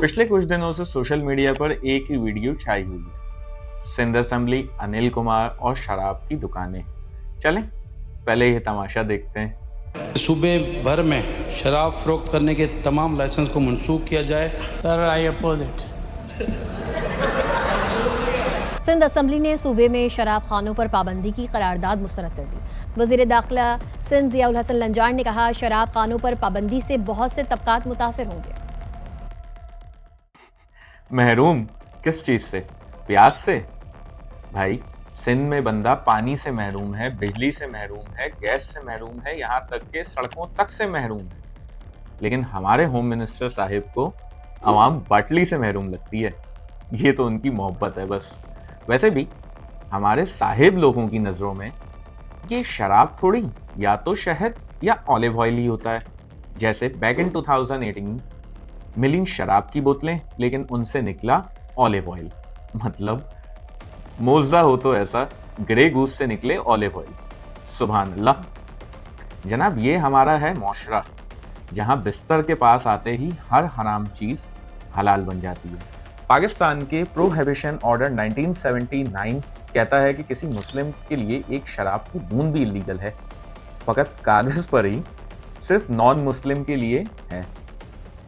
पिछले कुछ दिनों से सोशल मीडिया पर एक ही वीडियो छाई हुई है। सिंध असेंबली, अनिल कुमार और शराब की दुकानें। चलें पहले ये तमाशा देखते हैं। सूबे भर में शराब फरोख्त करने के तमाम लाइसेंस को मनसूख किया जाए। Sir, I oppose it. Sindh assembly ने सूबे में शराब खानों पर पाबंदी की करारदाद मुस्तरद कर दी। वजीर दाखिला सिंध जियाउल हसन लंजान ने कहा, शराब खानों पर पाबंदी से बहुत से तबकात मुतासिर होंगे। महरूम किस चीज से? प्याज से? भाई, सिंध में बंदा पानी से महरूम है, बिजली से महरूम है, गैस से महरूम है, यहाँ तक के सड़कों तक से महरूम है। लेकिन हमारे होम मिनिस्टर साहिब को अवाम बाटली से महरूम लगती है। ये तो उनकी मोहब्बत है बस। वैसे भी हमारे साहिब लोगों की नजरों में ये शराब थोड़ी या तो शहद या ऑलिव ऑयल ही होता है। जैसे बैक इन 2018 मिली शराब की बोतलें, लेकिन उनसे निकला ऑलिव ऑयल। मतलब मोजा हो तो ऐसा, ग्रे गूस से निकले ऑलिव ऑयल। सुभान अल्लाह। जनाब, ये हमारा है मौशरा, जहां बिस्तर के पास आते ही हर हराम चीज हलाल बन जाती है। पाकिस्तान के प्रोहिबिशन ऑर्डर 1979 कहता है कि किसी मुस्लिम के लिए एक शराब की बूंद भी इलीगल है। फकत कागज पर ही सिर्फ नॉन मुस्लिम के लिए है,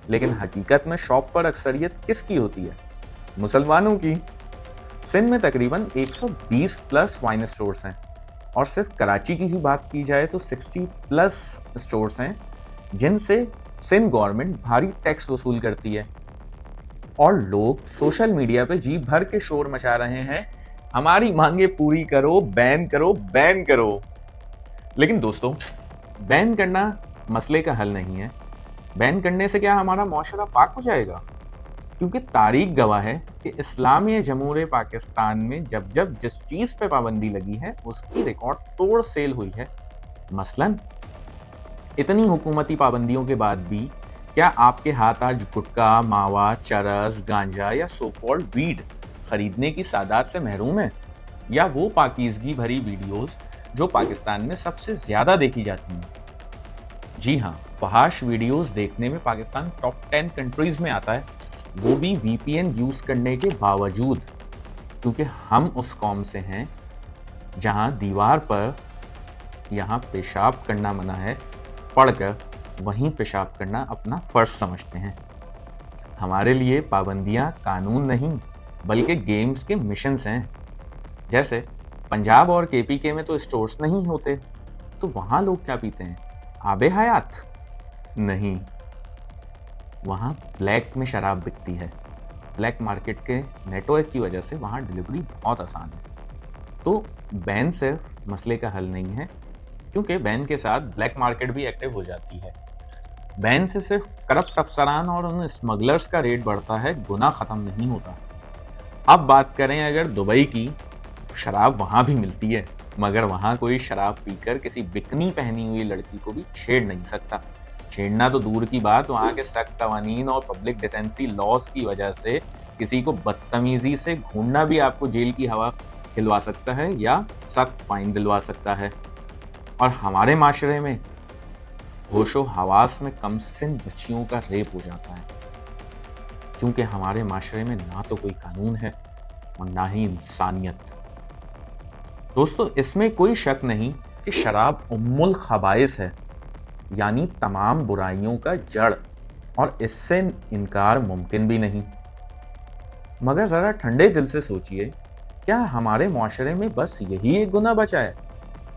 लेकिन हकीकत में शॉप पर अक्सरियत किसकी होती है? मुसलमानों की। सिंध में तकरीबन 120 प्लस वाइन स्टोर्स हैं, और सिर्फ कराची की ही बात की जाए तो 60 प्लस स्टोर्स हैं जिनसे सिंध गवर्नमेंट भारी टैक्स वसूल करती है। और लोग सोशल मीडिया पे जी भर के शोर मचा रहे हैं, हमारी मांगे पूरी करो, बैन करो, बैन करो। लेकिन दोस्तों, बैन करना मसले का हल नहीं है। बैन करने से क्या हमारा मौशरा पाक हो जाएगा? क्योंकि तारीख गवाह है कि इस्लामी जमहूरियत पाकिस्तान में जब जब जिस चीज पे पाबंदी लगी है उसकी रिकॉर्ड तोड़ सेल हुई है। मसलन इतनी हुकूमती पाबंदियों के बाद भी क्या आपके हाथ आज गुटखा, मावा, चरस, गांजा या सो कॉल्ड वीड खरीदने की सादात से महरूम है? या वो पाकीज़गी भरी वीडियोस जो पाकिस्तान में सबसे ज्यादा देखी जाती हैं? जी हाँ, फहाश वीडियोस देखने में पाकिस्तान टॉप 10 कंट्रीज में आता है, वो भी वीपीएन यूज करने के बावजूद। क्योंकि हम उस कौम से हैं जहां दीवार पर यहाँ पेशाब करना मना है, पढ़कर वहीं पेशाब करना अपना फर्ज समझते हैं। हमारे लिए पाबंदियां कानून नहीं बल्कि गेम्स के मिशंस हैं। जैसे पंजाब और केपीके में तो स्टोर्स नहीं होते, तो वहां लोग क्या पीते हैं? आबे हयात? नहीं, वहां ब्लैक में शराब बिकती है। ब्लैक मार्केट के नेटवर्क की वजह से वहां डिलीवरी बहुत आसान है। तो बैन सिर्फ मसले का हल नहीं है, क्योंकि बैन के साथ ब्लैक मार्केट भी एक्टिव हो जाती है। बैन से सिर्फ करप्ट अफसरान और उन स्मगलर्स का रेट बढ़ता है, गुनाह खत्म नहीं होता। अब बात करें अगर दुबई की, शराब वहां भी मिलती है, मगर वहां कोई शराब पीकर किसी बिकनी पहनी हुई लड़की को भी छेड़ नहीं सकता। छेड़ना तो दूर की बात, वहां के सख्त कवानीन और पब्लिक डिसेंसी लॉज की वजह से किसी को बदतमीजी से घूमना भी आपको जेल की हवा खिलवा सकता है या सख्त फाइन दिलवा सकता है। और हमारे माशरे में होशो हवास में कम सिन बच्चियों का रेप हो जाता है, क्योंकि हमारे माशरे में ना तो कोई कानून है और ना ही इंसानियत। दोस्तों, इसमें कोई शक नहीं कि शराब उम्मुल खबाइस है, यानी तमाम बुराइयों का जड़, और इससे इनकार मुमकिन भी नहीं। मगर जरा ठंडे दिल से सोचिए, क्या हमारे माशरे में बस यही एक गुनाह बचा है?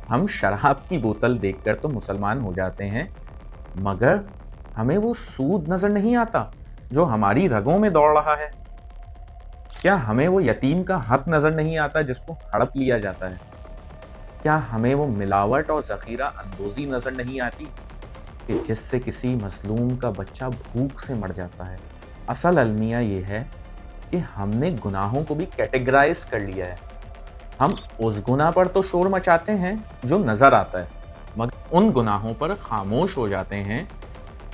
हम शराब की बोतल देखकर तो मुसलमान हो जाते हैं, मगर हमें वो सूद नजर नहीं आता जो हमारी रगों में दौड़ रहा है। क्या हमें वो यतीम का हक नजर नहीं आता जिसको हड़प लिया जाता है? क्या हमें वो मिलावट और जखीरा अंदोजी नजर नहीं आती कि जिससे किसी मजलूम का बच्चा भूख से मर जाता है? असल अलमिया ये है कि हमने गुनाहों को भी कैटेगराइज कर लिया है। हम उस गुनाह पर तो शोर मचाते हैं जो नजर आता है, मगर उन गुनाहों पर खामोश हो जाते हैं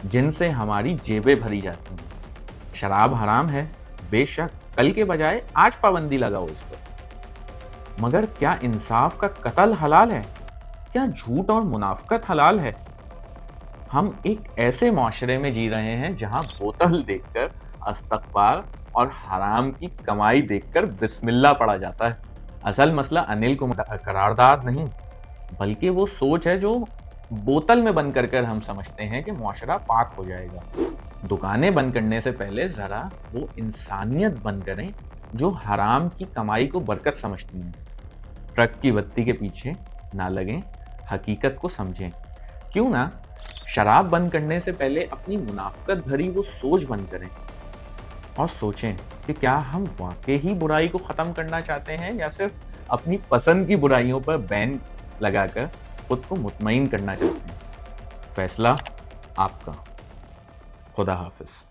जिनसे हमारी जेबें भरी जाती हैं। शराब हराम है, बेशक, कल के बजाय आज पाबंदी लगाओ इस पर। मगर क्या इंसाफ का कत्ल हलाल है? क्या झूठ और मुनाफकत हलाल है? हम एक ऐसे माशरे में जी रहे हैं जहां बोतल देखकर इस्तग़फ़ार और हराम की कमाई देखकर बिस्मिल्लाह पढ़ा जाता है। असल मसला अनिल कुमार करारदाद नहीं, बल्कि वो सोच है जो बोतल में बंद कर हम समझते हैं कि मुआशरा पाक हो जाएगा। दुकानें बंद करने से पहले ज़रा वो इंसानियत बंद करें जो हराम की कमाई को बरकत समझती हैं। ट्रक की बत्ती के पीछे ना लगें, हकीकत को समझें। क्यों ना शराब बंद करने से पहले अपनी मुनाफ़िक़त भरी वो सोच बंद करें और सोचें कि क्या हम वाक़ई ही बुराई को ख़त्म करना चाहते हैं या सिर्फ़ अपनी पसंद की बुराइयों पर बैन लगाकर खुद को मुतमईन करना चाहते हैं। फ़ैसला आपका। खुदा हाफ़िज़।